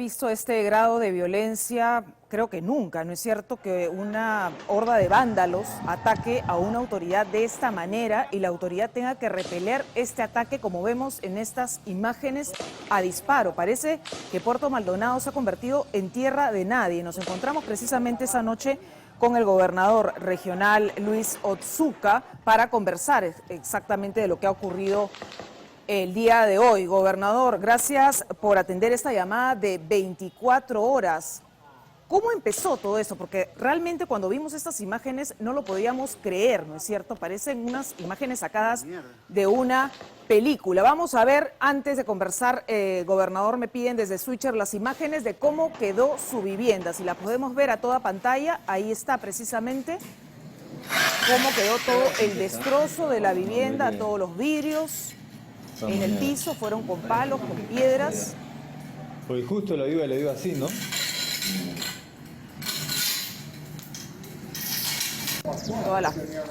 Visto este grado de violencia, creo que nunca, ¿no es cierto?, que una horda de vándalos ataque a una autoridad de esta manera y la autoridad tenga que repeler este ataque, como vemos en estas imágenes, a disparo. Parece que Puerto Maldonado se ha convertido en tierra de nadie. Nos encontramos precisamente esa noche con el gobernador regional Luis Otsuka para conversar exactamente de lo que ha ocurrido el día de hoy. Gobernador, gracias por atender esta llamada de 24 horas. ¿Cómo empezó todo eso? Porque realmente cuando vimos estas imágenes no lo podíamos creer, ¿no es cierto? Parecen unas imágenes sacadas de una película. Vamos a ver, antes de conversar, gobernador, me piden desde Switcher las imágenes de cómo quedó su vivienda. Si la podemos ver a toda pantalla, ahí está precisamente cómo quedó todo el destrozo de la vivienda, todos los vidrios en el piso, fueron con palos, con piedras. Porque justo lo iba así, ¿no?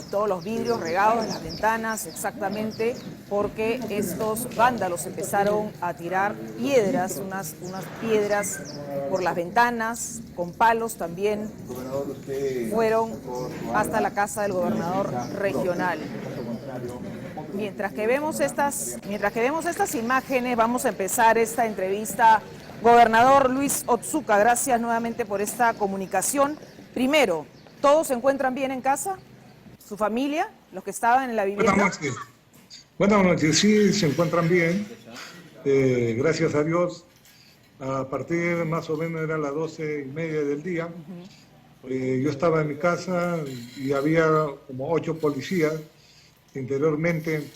Todos los vidrios regados en las ventanas, exactamente, porque estos vándalos empezaron a tirar piedras, unas piedras por las ventanas, con palos también, fueron hasta la casa del gobernador regional. Mientras que vemos estas imágenes, vamos a empezar esta entrevista. Gobernador Luis Otsuka, gracias nuevamente por esta comunicación. Primero, ¿todos se encuentran bien en casa? ¿Su familia? ¿Los que estaban en la vivienda? Buenas noches, sí, se encuentran bien. Gracias a Dios. A partir más o menos eran las 12:30 del día. Yo estaba en mi casa y había como 8 policías. Interiormente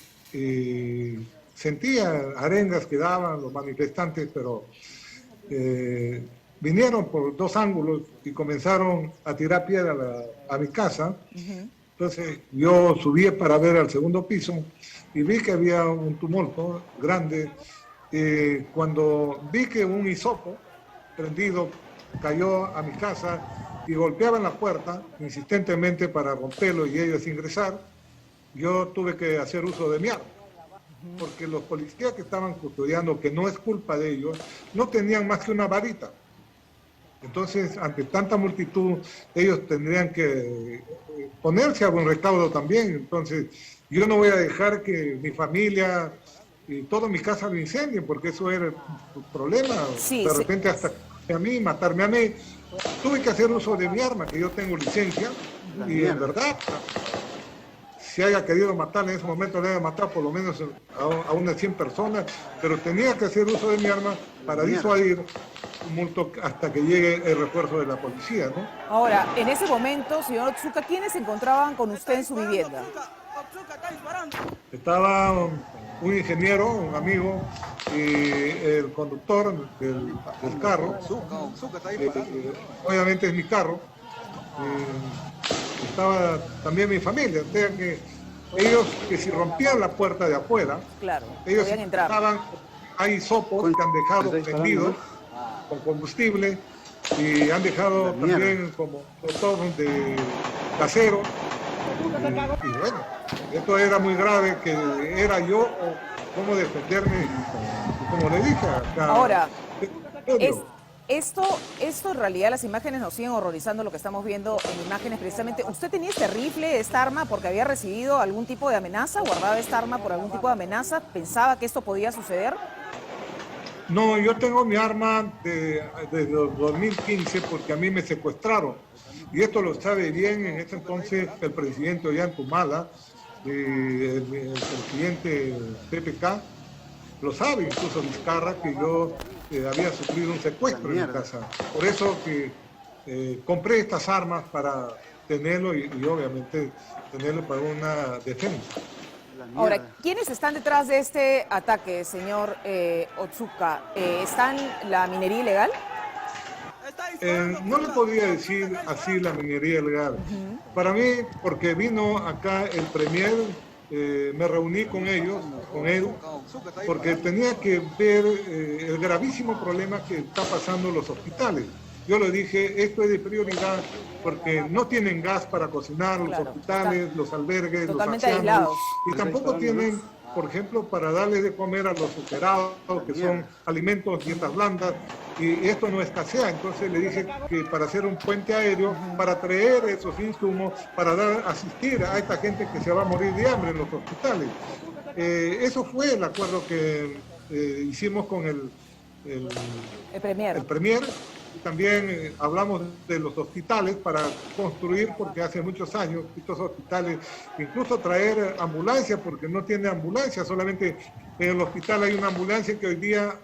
sentía arengas que daban los manifestantes, pero vinieron por 2 ángulos y comenzaron a tirar piedra a mi casa. Entonces yo subí para ver al segundo piso y vi que había un tumulto grande. Cuando vi que un hisopo prendido cayó a mi casa y golpeaba en la puerta insistentemente para romperlo y ellos ingresar, yo tuve que hacer uso de mi arma, porque los policías que estaban custodiando, que no es culpa de ellos, no tenían más que una varita. Entonces, ante tanta multitud, ellos tendrían que ponerse a buen recaudo también. Entonces, yo no voy a dejar que mi familia y toda mi casa lo incendien, porque eso era el problema. Sí, de repente hasta a mí, matarme a mí. Tuve que hacer uso de mi arma, que yo tengo licencia, y en verdad, si haya querido matar en ese momento, le haya matado por lo menos a unas 100 personas, pero tenía que hacer uso de mi arma para disuadir un multo hasta que llegue el refuerzo de la policía, ¿no? Ahora, en ese momento, señor Otsuka, ¿quiénes se encontraban con usted en su vivienda? Estaba un ingeniero, un amigo, y el conductor del carro, obviamente es mi carro, estaba también mi familia, o sea que ellos, que si rompían la puerta de afuera, claro, ellos podían entrar. Hay sopos que han dejado prendidos con combustible y han dejado también como botones de casero. Y bueno, esto era muy grave, que era yo o cómo defenderme, como le dije acá. Ahora, esto en realidad, las imágenes nos siguen horrorizando, lo que estamos viendo en imágenes precisamente. ¿Usted tenía este rifle, esta arma, porque había recibido algún tipo de amenaza? ¿Guardaba esta arma por algún tipo de amenaza? ¿Pensaba que esto podía suceder? No, yo tengo mi arma desde 2015 porque a mí me secuestraron. Y esto lo sabe bien en ese entonces el presidente Ollantumala, el presidente PPK, lo sabe, incluso Vizcarra, que yo había sufrido un secuestro en mi casa. Por eso que compré estas armas para tenerlo y obviamente tenerlo para una defensa. Ahora, ¿quiénes están detrás de este ataque, señor Otsuka? ¿Están la minería ilegal? No le podría decir así la minería ilegal. Para mí, porque vino acá el premier, me reuní con ellos, con él, porque tenía que ver el gravísimo problema que está pasando en los hospitales. Yo le dije, esto es de prioridad porque no tienen gas para cocinar, los hospitales, los albergues, los ancianos, y tampoco tienen por ejemplo, para darles de comer a los superados, que son alimentos, dietas blandas, y esto no escasea. Entonces le dije que para hacer un puente aéreo, para traer esos insumos, para asistir a esta gente que se va a morir de hambre en los hospitales. Eso fue el acuerdo que hicimos con el premier. También hablamos de los hospitales para construir, porque hace muchos años estos hospitales, incluso traer ambulancias, porque no tiene ambulancia, solamente en el hospital hay una ambulancia que hoy día,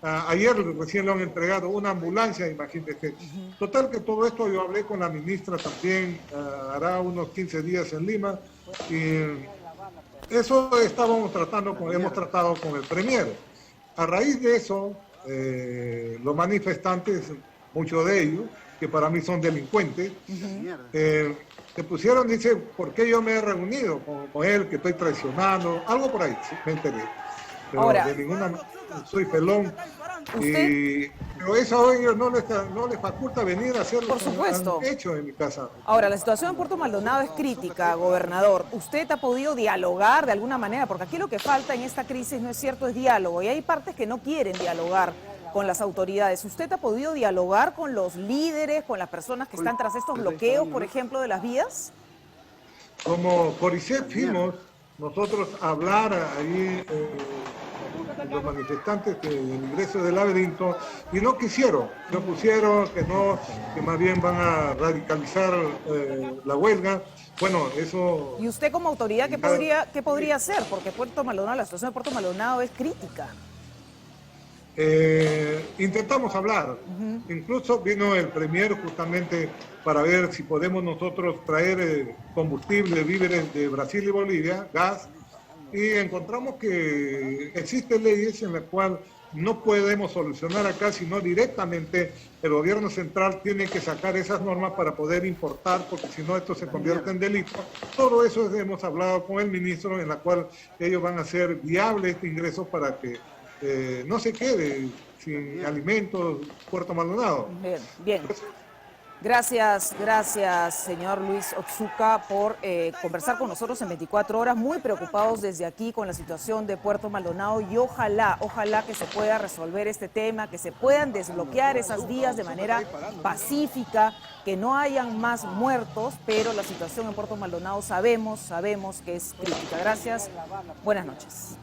ayer recién lo han entregado, una ambulancia, imagínense. Total que todo esto yo hablé con la ministra también, hará unos 15 días en Lima, y eso hemos tratado con el premier. A raíz de eso, los manifestantes, muchos de ellos, que para mí son delincuentes, se pusieron, dice, ¿por qué yo me he reunido con él, que estoy traicionando? Algo por ahí, ¿sí? Me enteré. Pero ahora, de ninguna manera soy pelón. Pero eso a ellos no les faculta venir a hacer lo que han hecho en mi casa. Ahora, la situación en Puerto Maldonado es crítica, gobernador. ¿Usted ha podido dialogar de alguna manera? Porque aquí lo que falta en esta crisis, no es cierto, es diálogo. Y hay partes que no quieren dialogar con las autoridades. ¿Usted ha podido dialogar con los líderes, con las personas que están tras estos bloqueos, por ejemplo, de las vías? Como Coricep fuimos nosotros a hablar ahí los manifestantes del ingreso del laberinto y no quisieron, no pusieron que más bien van a radicalizar la huelga. Bueno, eso... ¿Y usted como autoridad qué podría hacer? Porque Puerto Maldonado, la situación de Puerto Maldonado es crítica. Intentamos hablar, incluso vino el premier justamente para ver si podemos nosotros traer combustible, víveres de Brasil y Bolivia, gas, y encontramos que existen leyes en las cuales no podemos solucionar acá, sino directamente el gobierno central tiene que sacar esas normas para poder importar, porque si no esto se convierte en delito. Todo eso hemos hablado con el ministro, en la cual ellos van a hacer viable este ingreso para que no se quede sin alimentos Puerto Maldonado. Bien. Gracias, señor Luis Otsuka, por conversar con nosotros en 24 horas, muy preocupados desde aquí con la situación de Puerto Maldonado y ojalá que se pueda resolver este tema, que se puedan desbloquear esas vías de manera pacífica, que no hayan más muertos, pero la situación en Puerto Maldonado sabemos que es crítica. Gracias, buenas noches.